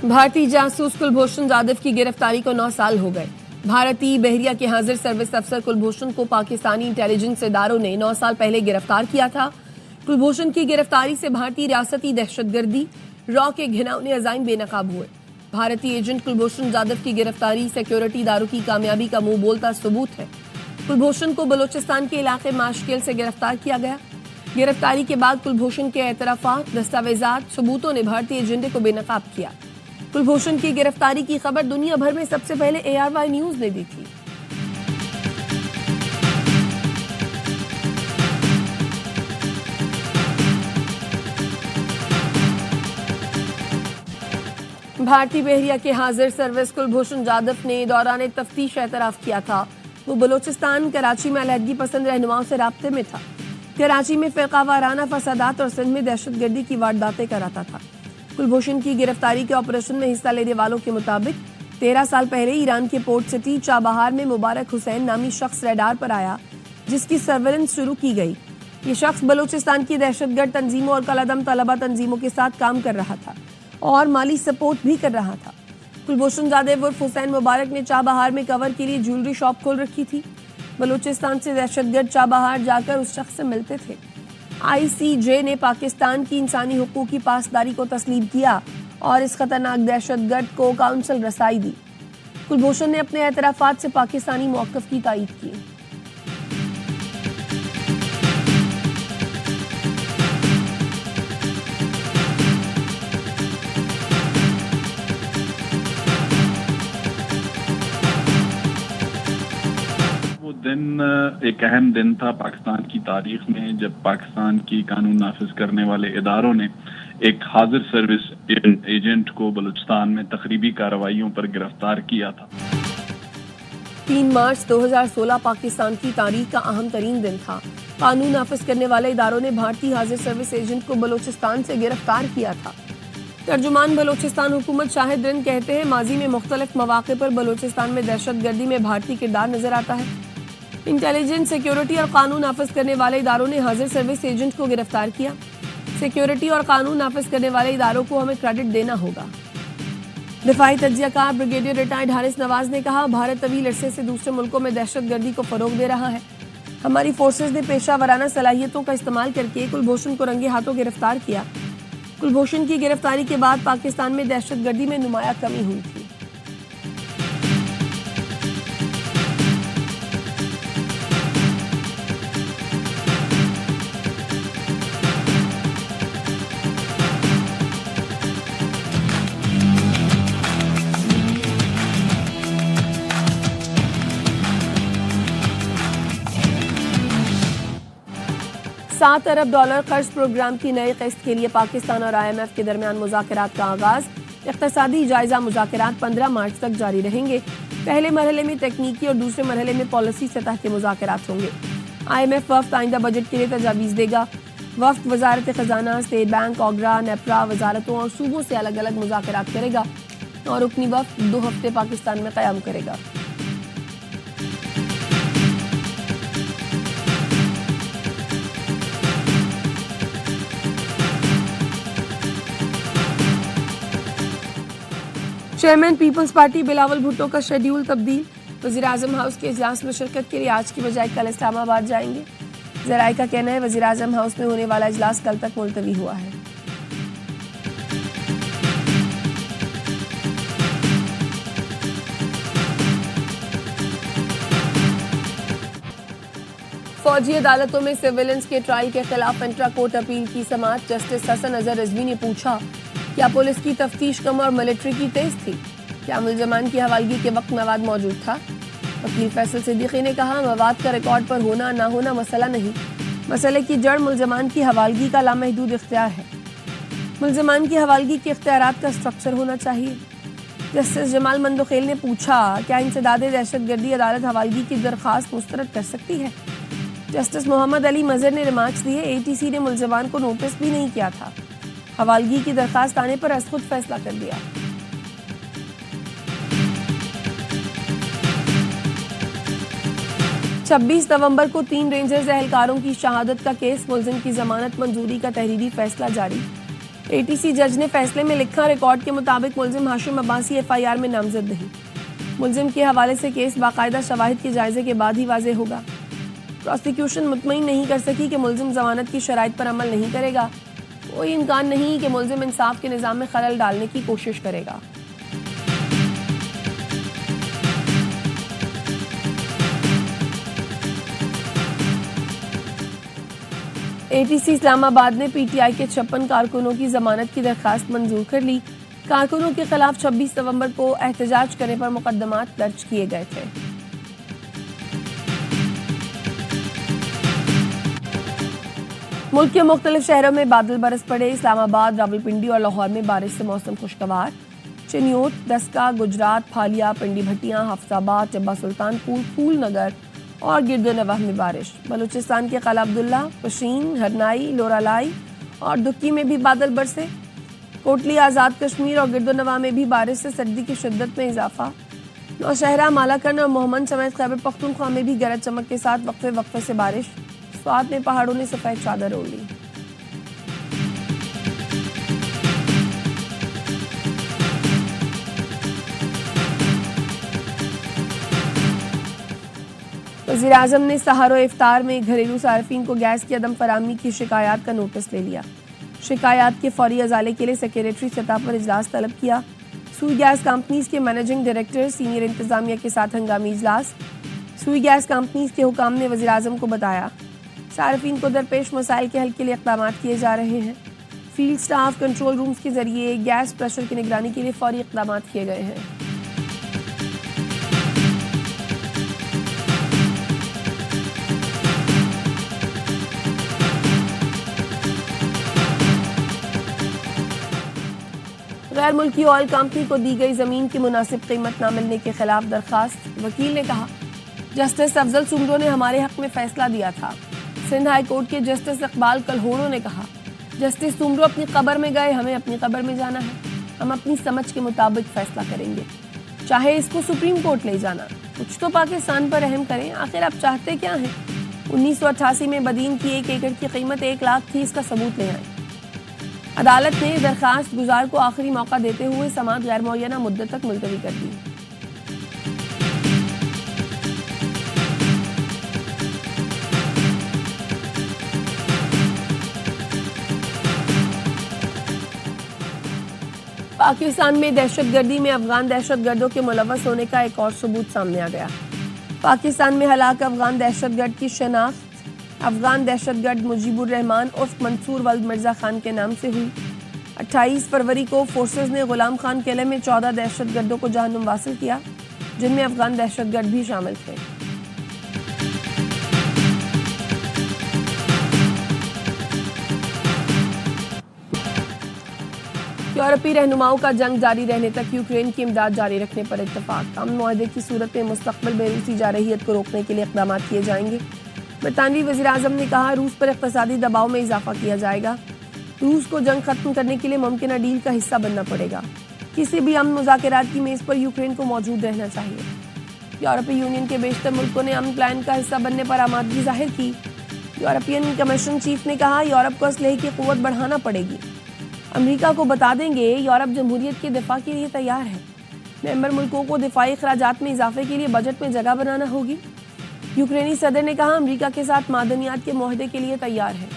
भारतीय जासूस कुलभूषण जाधव की गिरफ्तारी को 9 साल हो गए। भारतीय बहरिया के हाजिर सर्विस अफसर कुलभूषण को पाकिस्तानी इंटेलिजेंस इदारों ने 9 साल पहले गिरफ्तार किया था। कुलभूषण की गिरफ्तारी से भारतीय रियासती दहशतगर्दी रॉ के घिनौने अजाइम बेनकाब हुए। भारतीय एजेंट कुलभूषण जाधव की गिरफ्तारी सिक्योरिटी इदारों की कामयाबी का मुंह बोलता सबूत है। कुलभूषण को बलूचिस्तान के इलाके माशकेल से गिरफ्तार किया गया। गिरफ्तारी के बाद कुलभूषण के एतराफात, दस्तावेजात, सबूतों ने भारतीय एजेंडे को बेनकाब किया। कुलभूषण की गिरफ्तारी की खबर दुनिया भर में सबसे पहले ARY न्यूज ने दी थी। भारतीय बहरिया के हाजिर सर्विस कुलभूषण जाधव ने दौरान तफ्तीश एतराफ किया था वो बलूचिस्तान कराची में अलहदगी पसंद रहनुमाओं से राब्ते में था। कराची में फ़िरका वाराना फसादात और सिंध में दहशतगर्दी की वारदातें कराता था। कुलभूषण की गिरफ्तारी के ऑपरेशन में हिस्सा लेने वालों के मुताबिक 13 साल पहले ईरान के पोर्ट सिटी चाबहार में मुबारक हुसैन नामी शख्स रडार पर आया, जिसकी सर्वेलेंस शुरू की गई। ये शख्स बलूचिस्तान की दहशतगर्द तंजीमों और कलअदम तलबा तंजीमों के साथ काम कर रहा था और माली सपोर्ट भी कर रहा था। कुलभूषण जाधव उर्फ हुसैन मुबारक ने चाबहार में कवर के लिए ज्वेलरी शॉप खोल रखी थी। बलूचिस्तान से दहशतगर्द चाबहार जाकर उस शख्स से मिलते थे। ICJ ने पाकिस्तान की इंसानी हुकूक की पासदारी को तस्लीम किया और इस खतरनाक दहशतगर्द को काउंसिल रसाई दी। कुलभूषण ने अपने एतराफात से पाकिस्तानी मौक़िफ़ की तायीद की। दिन एक अहम दिन था पाकिस्तान की तारीख में, जब पाकिस्तान की कानून नाफिज करने वाले इदारों ने एक हाजिर सर्विस एजेंट को बलूचिस्तान में तकरीबी कार्रवाइयों पर गिरफ्तार किया था। 3 मार्च 2016 पाकिस्तान की तारीख का अहम तरीन दिन था। कानून नाफिज करने वाले इदारों ने भारतीय हाजिर सर्विस एजेंट को बलूचिस्तान से गिरफ्तार किया था। तर्जुमान बलूचिस्तान हुकूमत शाहिद रिंद कहते हैं, माजी में मुख्तलिफ मौके पर बलूचिस्तान में दहशतगर्दी में भारतीय किरदार नजर आता है। इंटेलिजेंस, सिक्योरिटी और कानून नाफिज करने वाले इदारों ने हाजिर सर्विस एजेंट को गिरफ्तार किया। सिक्योरिटी और कानून नाफिज करने वाले इदारों को हमें क्रेडिट देना होगा। दिफाई तज्जियाकार ब्रिगेडियर रिटायर्ड हारिस नवाज ने कहा, भारत तवील अरसे से दूसरे मुल्कों में दहशतगर्दी को फरोग दे रहा है। हमारी फोर्सेज ने पेशा वराना सलाहियतों का इस्तेमाल करके कुलभूषण को रंगे हाथों गिरफ्तार किया। कुलभूषण की गिरफ्तारी के बाद पाकिस्तान में दहशतगर्दी में नुमाया कमी हुई थी। $7 अरब कर्ज प्रोग्राम की नई किस्त के लिए पाकिस्तान और IMF के दरमियान मुज़ाकरात का आगाज। इक़्तिसादी जायजा मुज़ाकरात 15 मार्च तक जारी रहेंगे। पहले मरहले में तकनीकी और दूसरे मरहले में पॉलिसी सतह के मुज़ाकरात होंगे। IMF वफ़द आइंदा बजट के लिए तजावीज़ देगा। वफ़द वज़ारत ख़जाना, स्टेट बैंक, ओगरा, नेपरा, वजारतों और सूबों से अलग अलग मुज़ाकरात करेगा और रुकनी वफ़द 2 हफ्ते पाकिस्तान में क़याम करेगा। Chairman People's Party Bilawal Bhutto का शेड्यूल तब्दील। वज़ीर-ए-आज़म हाउस के इजलास में शिरकत के लिए आज की बजाय कल इस्लामाबाद जाएंगे। ज़राए का कहना है, वज़ीर-ए-आज़म हाउस में होने वाला इजलास कल तक मुलतवी हुआ है। फौजी अदालतों में सिविलियंस के ट्रायल के खिलाफ इंट्रा कोर्ट अपील की समाअत। जस्टिस हसन अजहर रिजवी ने पूछा, क्या पुलिस की तफ्तीश कम और मिलिट्री की तेज थी? क्या मुलजमान की हवालगी के वक्त मवाद मौजूद था? वकील फैसल सिद्दीकी ने कहा, मवाद का रिकॉर्ड पर होना ना होना मसला नहीं, मसले की जड़ मुलजमान की हवालगी का लामहदूद इख्तियार है। मुलजमान की हवालगी के इख्तियारात का स्ट्रक्चर होना चाहिए। जस्टिस जमाल मंदोखेल ने पूछा, क्या इंसदाद दहशतगर्दी अदालत हवालगी की दरख्वास्त मुस्तरद कर सकती है? जस्टिस मोहम्मद अली मजहर ने रिमार्क्स दिए, ATC ने मुलजमान को नोटिस भी नहीं किया था, हवालगी की दरखास्त आने पर खुद फैसला कर दिया। 26 नवंबर को 3 रेंजर्स एहलकारों की शहादत का केस, मुलजिम की जमानत मंजूरी का तहरीरी फैसला जारी। एटीसी जज ने फैसले में लिखा, रिकॉर्ड के मुताबिक मुलजिम हाशिम अब्बासी एफआईआर में नामजद नहीं। मुलजिम के हवाले से केस बाकायदा शवाहिद के जायजे के बाद ही वाज़ेह होगा। प्रोसिक्यूशन मुतमईन नहीं कर सकी कि मुलजिम जमानत की शराइत पर अमल नहीं करेगा। कोई इम्कान नहीं कि मुलजिम इंसाफ के निज़ाम में खलल डालने की कोशिश करेगा। एटीसी इस्लामाबाद ने पीटीआई के 56 कारकुनों की जमानत की दरखास्त मंजूर कर ली। कारकुनों के खिलाफ 26 नवंबर को एहतजाज करने पर मुकदमात दर्ज किए गए थे। मुल्क के मुख्तलिफ शहरों में बादल बरस पड़े। इस्लामाबाद, रावलपिंडी और लाहौर में बारिश से मौसम खुशगवार। चिन्योट, दस्का, गुजरात, फालिया, पिंडी भट्टियां, हफ्साबाद, टिब्बा सुल्तानपुर, फूल नगर और गिरदोनवाह में बारिश। बलूचिस्तान के काला अब्दुल्ला, पशीन, हरनाई, लोरालाई और दुक्की में भी बादल बरसे। कोटली, आज़ाद कश्मीर और गिरदोनवाह में भी बारिश से सर्दी की शिद्दत में इजाफा। नौशहरा, मालाकन और मोहम्मद समेत खैबर पख्तूनख्वा में भी गरज चमक के साथ वक्फे वक्फे से बारिश। स्वात में पहाड़ों ने सफेद चादर ओढ़ ली। वज़ीर-ए-आज़म ने सहारो इफ्तार में घरेलू सार्फिन को गैस की अदम फराहमी की शिकायत का नोटिस ले लिया। शिकायत के फौरी अजाले के लिए सेक्रेटरी सतह पर इजलास तलब किया। सुई गैस कंपनीज के मैनेजिंग डायरेक्टर, सीनियर इंतजामिया के साथ हंगामी इजलास। सुई गैस कंपनीज के हुकाम ने वज़ीर-ए-आज़म को बताया, सार्फिन को दरपेश मसाइल के हल के लिए इक़दाम किए जा रहे हैं। फील्ड स्टाफ कंट्रोल रूम्स के जरिए गैस प्रेशर की निगरानी के लिए फौरी इक़दाम किए गए हैं। गैर मुल्की ऑयल कंपनी को दी गई जमीन की मुनासिब कीमत न मिलने के खिलाफ दरखास्त। वकील ने कहा, जस्टिस अफजल सुमरो ने हमारे हक में फैसला दिया था। सिंध हाई कोर्ट के जस्टिस इकबाल कलहोड़ो ने कहा, जस्टिस सुमरो अपनी कब्र में गए, हमें अपनी कब्र में जाना है। हम अपनी समझ के मुताबिक फैसला करेंगे, चाहे इसको सुप्रीम कोर्ट ले जाना। कुछ तो पाकिस्तान पर रहम करें, आखिर आप चाहते क्या हैं? 1988 में बदीन की 1 एकड़ की कीमत 1 लाख थी, इसका सबूत ले आए। अदालत ने दरखास्त गुजार को आखिरी मौका देते हुए समाअत गैर मुअय्यना मुद्दत तक मुलतवी कर दी। पाकिस्तान में दहशतगर्दी में अफगान दहशतगर्दों के मुलव्वस होने का एक और सबूत सामने आ गया। पाकिस्तान में हलाक अफगान दहशतगर्द की शनाख्त अफगान दहशतगर्द मुजीबुर रहमान उर्फ मंसूर वल्द मिर्जा खान के नाम से हुई। 28 फरवरी को फोर्सेस ने गुलाम खान किले में 14 दहशतगर्दों को जहन्नुम वासिल किया, जिनमें अफगान दहशतगर्द भी शामिल थे। यूरोपीय रहनुमाओं का जंग जारी रहने तक यूक्रेन की इमदाद जारी रखने पर इत्तफाक। अमन मुआहदे की सूरत में मुस्तकबिल में रूसी जारहियत को रोकने के लिए इक़दाम किए जाएंगे। बरतानवी वज़ीर-ए-आज़म ने कहा, रूस पर इक़्तिसादी दबाव में इजाफा किया जाएगा। रूस को जंग खत्म करने के लिए मुमकिन डील का हिस्सा बनना पड़ेगा। किसी भी अमन मुज़ाकरात की मेज़ पर यूक्रेन को मौजूद रहना चाहिए। यूरोपीय यूनियन के बेशतर मुल्कों ने अमन प्लान का हिस्सा बनने पर आमादगी जाहिर की। यूरोपियन कमीशन चीफ ने कहा, यूरोप को असलहे की क़ुव्वत बढ़ाना पड़ेगी। अमेरिका को बता देंगे, यूरोप जमहूरियत के दिफा के लिए तैयार है। मेंबर मुल्कों को दिफाई अखराजात में इजाफे के लिए बजट में जगह बनाना होगी। यूक्रेनी सदर ने कहा, अमेरिका के साथ मादनियात के मुआहदे के लिए तैयार है।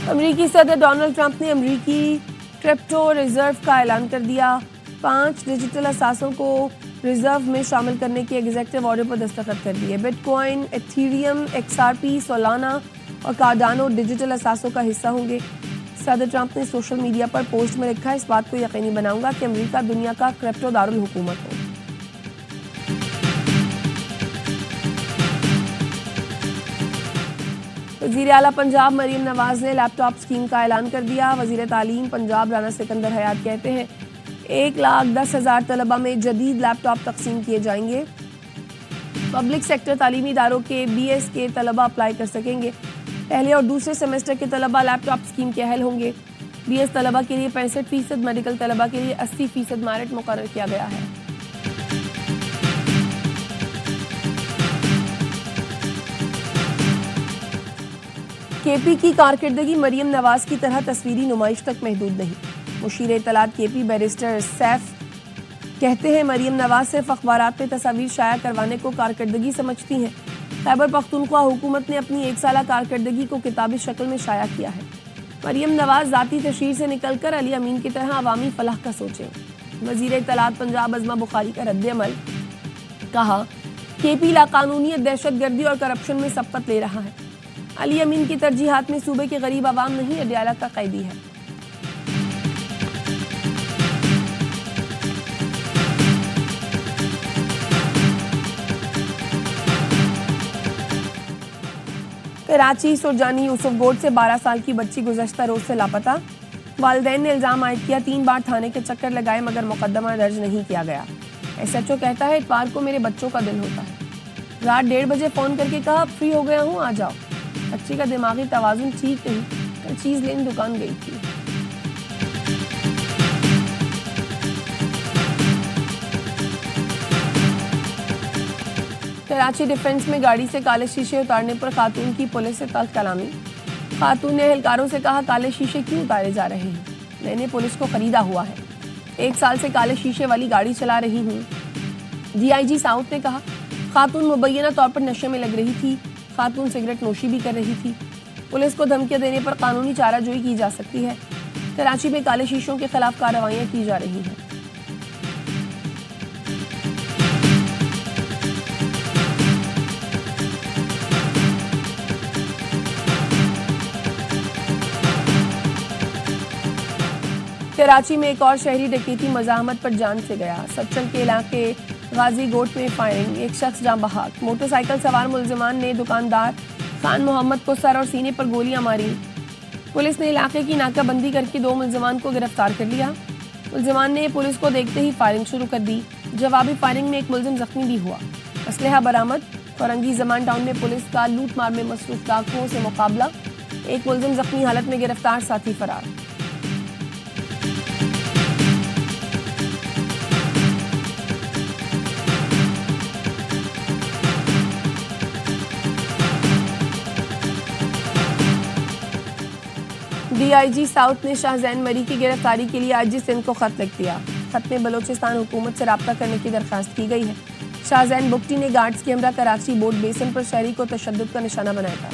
अमेरिकी सदर डोनाल्ड ट्रंप ने अमेरिकी क्रिप्टो रिजर्व का ऐलान कर दिया। 5 डिजिटल असासों को रिजर्व में शामिल करने के एग्जीक्यूटिव ऑर्डर पर दस्तखत कर दिए। बिटकॉइन, एथीरियम, XRP, सोलाना और कार्डानो डिजिटल असासों का हिस्सा होंगे। सदर ट्रंप ने सोशल मीडिया पर पोस्ट में लिखा, इस बात को यकीनी बनाऊंगा कि अमेरिका दुनिया का क्रिप्टो दारुल हुकूमत हो। वज़ीर आला पंजाब मरीम नवाज ने लैपटॉप स्कीम का ऐलान कर दिया। वज़ीर तालीम पंजाब राना सिकंदर हयात कहते हैं, 1,10,000 तलबा में जदीद लैपटॉप तकसीम किए जाएंगे। पब्लिक सेक्टर तालीमी इदारों के BS के तलबा अप्लाई कर सकेंगे। पहले और दूसरे सेमेस्टर के तलबा लैपटॉप स्कीम के अहल होंगे। BS तलबा के लिए 65%, मेडिकल तलबा के लिए 80% मेरिट मुकर्रर किया गया है। KP की कारकर्दगी मरियम नवाज की तरह तस्वीरी नुमाइश तक महदूद नहीं। मुशीर इत्तलात KP बैरिस्टर सैफ कहते हैं मरियम नवाज सिर्फ अखबारात में तस्वीर शाया करवाने को कारकर्दगी समझती हैं। खैबर पख्तूनख्वा हुकूमत ने अपनी 1 साला कारकर्दगी को किताबी शक्ल में शाया किया है। मरियम नवाज जाती तशरीर से निकलकर अली अमीन की तरह अवामी फलाह का सोचें। वजीर इत्तलात पंजाब अज़मा बुखारी का रद्द-ए-अमल, कहा KP लाकानूनियत, दहशतगर्दी और करप्शन में सबकत ले रहा है। अली अमीन की तरजीहात में सूबे के गरीब आवाम नहीं, अडयाला का कैदी है। कराची सुरजानी यूसुफ गोड से 12 साल की बच्ची गुज़श्ता रोज से लापता। वालिदैन ने इल्जाम आयद किया, 3 बार थाने के चक्कर लगाए मगर मुकदमा दर्ज नहीं किया गया। SHO कहता है इतवार को मेरे बच्चों का दिन होता है। रात 1:30 बजे फोन करके कहा फ्री हो गया हूँ, आ जाओ। बच्ची का दिमागी तवाजुन ठीक नहीं, कल चीज लेने दुकान गई थी। कराची डिफेंस में गाड़ी से काले शीशे उतारने पर खातून की पुलिस से तल्ख कलामी। खातून ने एहलकारों से कहा काले शीशे क्यों उतारे जा रहे हैं, मैंने पुलिस को खरीदा हुआ है, 1 साल से काले शीशे वाली गाड़ी चला रही हूँ। DIG साउथ ने कहा खातून मुबैना तौर पर नशे में लग रही थी, खातून सिगरेट नोशी भी कर रही थी। पुलिस को धमकियां देने पर कानूनी चाराजोई की जा सकती है। कराची में काले शीशों के खिलाफ कार्रवाइयां की जा रही हैं। कराची में एक और शहरी डकैती मज़ाहमत पर जान से गया। सच्चल के इलाके गाजी गोट में फायरिंग, एक शख्स जाँ बहक। मोटरसाइकिल सवार मुलजिमान ने दुकानदार खान मोहम्मद को सर और सीने पर गोलियां मारी। पुलिस ने इलाके की नाकाबंदी करके 2 मुलजिमान को गिरफ्तार कर लिया। मुलजिमान ने पुलिस को देखते ही फायरिंग शुरू कर दी। जवाबी फायरिंग में एक मुलजिम जख्मी भी हुआ। असलहा बरामद। फरंगी जमान टाउन में पुलिस का लूट मार में मसरूफ डाकुओं से मुकाबला, एक मुलजिम जख्मी हालत में गिरफ्तार, साथी फरार। DIG साउथ ने शाहजैन मरी की गिरफ्तारी के लिए IG सिंध को खत लिख दिया। खत में बलोचिस्तान हुकूमत से राब्ता करने की दरख्वास्त की गई है। शाहजैन बुगटी ने गार्ड्स के हमरा कराची बोर्ड बेसन पर शहरी को तशद्दुद का निशाना बनाया था।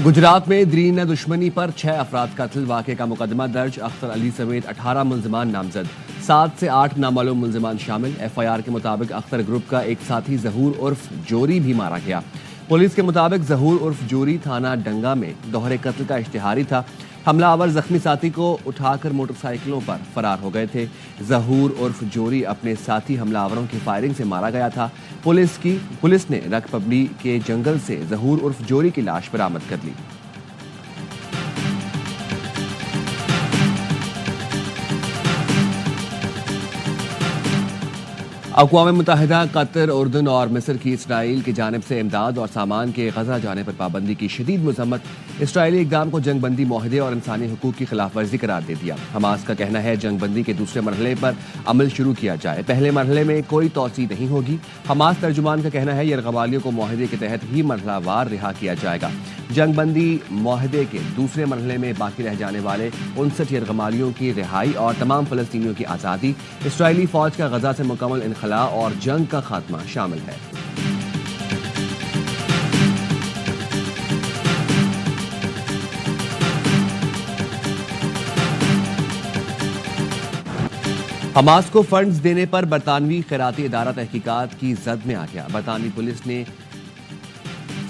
गुजरात में दरीना दुश्मनी पर 6 अफराद कत्ल वाक़े का मुकदमा दर्ज। अख्तर अली समेत 18 मुलजिमान नामजद, 7 से 8 नामालूम मुलजिमान शामिल। FIR के मुताबिक अख्तर ग्रुप का एक साथी जहूर उर्फ जोरी भी मारा गया। पुलिस के मुताबिक जहूर उर्फ जोरी थाना डंगा में दोहरे कत्ल का इश्तिहारी था। हमलावर जख्मी साथी को उठाकर मोटरसाइकिलों पर फरार हो गए थे। जहूर उर्फ जोरी अपने साथी हमलावरों की फायरिंग से मारा गया था। पुलिस ने रकपबली के जंगल से जहूर उर्फ जोरी की लाश बरामद कर ली। अक़वाम मुत्तहिदा, कतर, उर्दन और मिस्र की इसराइल की जानिब से इमदाद और सामान के गजा जाने पर पाबंदी की शदीद मजम्मत। इसराइली इक़दाम को जंगबंदी माहदे और इंसानी हुकूक की खिलाफ वर्जी करार दे दिया। हमास का कहना है जंगबंदी के दूसरे मरहले पर अमल शुरू किया जाए, पहले मरहले में कोई तोसी नहीं होगी। हमास तर्जुमान का कहना है यरगमालियों को माहदे के तहत ही मरहलावार रिहा किया जाएगा। जंगबंदी माहदे के दूसरे मरहले में बाकी रह जाने वाले 59 यरगमालियों की रिहाई और तमाम फ़लस्तीनियों की आज़ादी, इसराइली फ़ौज का गजा से मुकम्मल इनखला और जंग का खात्मा शामिल है। हमास को फंड्स देने पर बरतानवी खैराती इदारा तहकीकात की जद में आ गया। बरतानवी पुलिस ने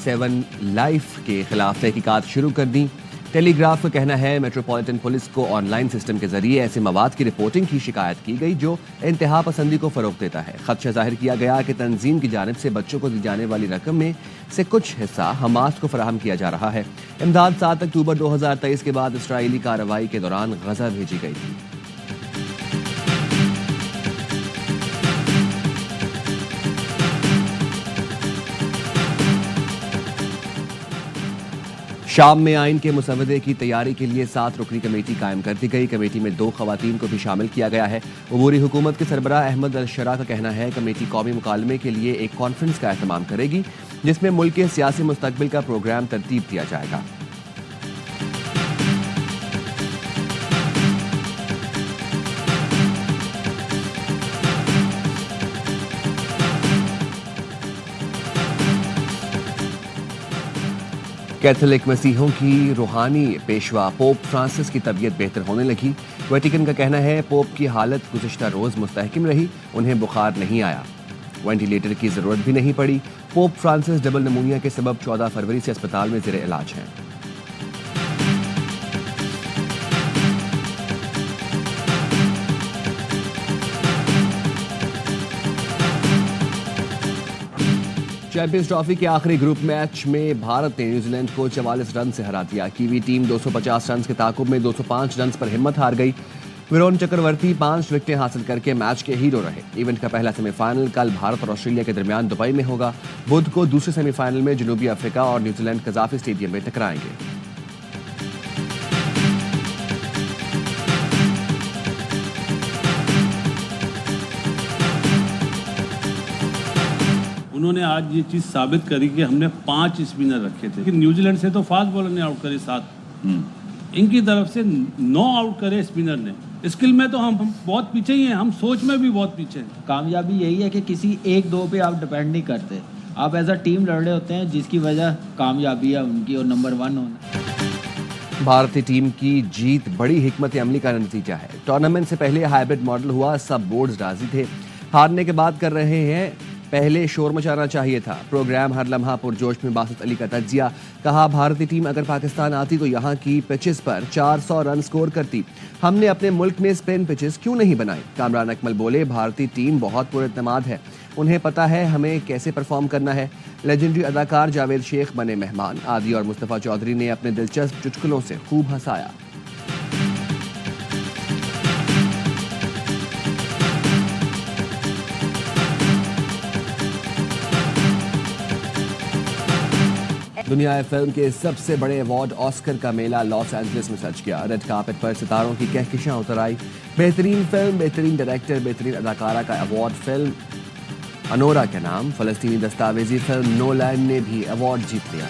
7 लाइफ के खिलाफ तहकीकात शुरू कर दी। टेलीग्राफ का कहना है मेट्रोपॉलिटन पुलिस को ऑनलाइन सिस्टम के जरिए ऐसे मवाद की रिपोर्टिंग की शिकायत की गई जो इंतहा पसंदी को फरोग देता है। खदशा जाहिर किया गया कि तंजीम की जानिब से बच्चों को दी जाने वाली रकम में से कुछ हिस्सा हमास को फराहम किया जा रहा है। इमदाद 7 अक्टूबर 2023 के बाद इसराइली कार्रवाई के दौरान गजा भेजी गई थी। शाम में आइन के मुसवदे की तैयारी के लिए 7 रुकनी कमेटी कायम कर दी गई। कमेटी में 2 खवातीन को भी शामिल किया गया है। अबूरी हुकूमत के सरबराह अहमद अल शरा का कहना है कमेटी कौमी मुकालमे के लिए एक कॉन्फ्रेंस का एहतमाम करेगी जिसमें मुल्क के सियासी मुस्तकबिल का प्रोग्राम तरतीब दिया जाएगा। कैथोलिक मसीहों की रूहानी पेशवा पोप फ्रांसिस की तबीयत बेहतर होने लगी। वेटिकन का कहना है पोप की हालत गुज़िश्ता रोज़ मुस्तहकिम रही, उन्हें बुखार नहीं आया, वेंटिलेटर की ज़रूरत भी नहीं पड़ी। पोप फ्रांसिस डबल नमूनिया के सबब 14 फरवरी से अस्पताल में ज़ेरे इलाज हैं। चैंपियंस ट्रॉफी के आखिरी ग्रुप मैच में भारत ने न्यूजीलैंड को 44 रन से हरा दिया। कीवी टीम 250 रन के ताकुब में 205 रन पर हिम्मत हार गई। विरोन चक्रवर्ती 5 विकेटें हासिल करके मैच के हीरो रहे। इवेंट का पहला सेमीफाइनल कल भारत और ऑस्ट्रेलिया के दरमियान दुबई में होगा। बुध को दूसरे सेमीफाइनल में जनूबी अफ्रीका और न्यूजीलैंड कज़ाफी स्टेडियम में टकराएंगे। उन्होंने आज ये चीज साबित करी कि हमने 5 स्पिनर रखे थे कि न्यूजीलैंड से तो फास्ट बॉलर ने आउट करे 7, इनकी तरफ से 9 आउट करे स्पिनर ने। स्किल में तो हम बहुत पीछे ही हैं, हम सोच में भी बहुत पीछे हैं। कामयाबी यही है कि किसी 1-2 पे आप डिपेंड नहीं करते, आप एज अ टीम लड़ रहे होते हैं, जिसकी वजह कामयाबी है उनकी और नंबर 1 होना। भारतीय टीम की जीत बड़ी हिकमत अमली का नतीजा है। टूर्नामेंट से पहले हाइब्रिड मॉडल हुआ, सब बोर्ड्स राजी थे। हारने के बाद कर रहे हैं, पहले शोर मचाना चाहिए था। प्रोग्राम हर लम्हा पुरजोश में बासित अली का तज्जिया। कहा भारतीय टीम अगर पाकिस्तान आती तो यहाँ की पिचेस पर 400 रन स्कोर करती। हमने अपने मुल्क में स्पिन पिचेस क्यों नहीं बनाई। कामरान अकमल बोले भारतीय टीम बहुत पुरएतमाद है, उन्हें पता है हमें कैसे परफॉर्म करना है। लेजेंडरी अदाकार जावेद शेख बने मेहमान। आदि और मुस्तफ़ा चौधरी ने अपने दिलचस्प चुटकुलों से खूब हंसाया। दुनिया फिल्म के सबसे बड़े अवार्ड ऑस्कर का मेला लॉस एंजलिस में सज गया। रेड कार्पेट पर सितारों की कहकशां उतर आई। बेहतरीन फिल्म, बेहतरीन डायरेक्टर, बेहतरीन अदाकारा का अवार्ड फिल्म अनोरा के नाम। फलस्तीनी दस्तावेजी फिल्म नोलैंड ने भी अवार्ड जीत लिया।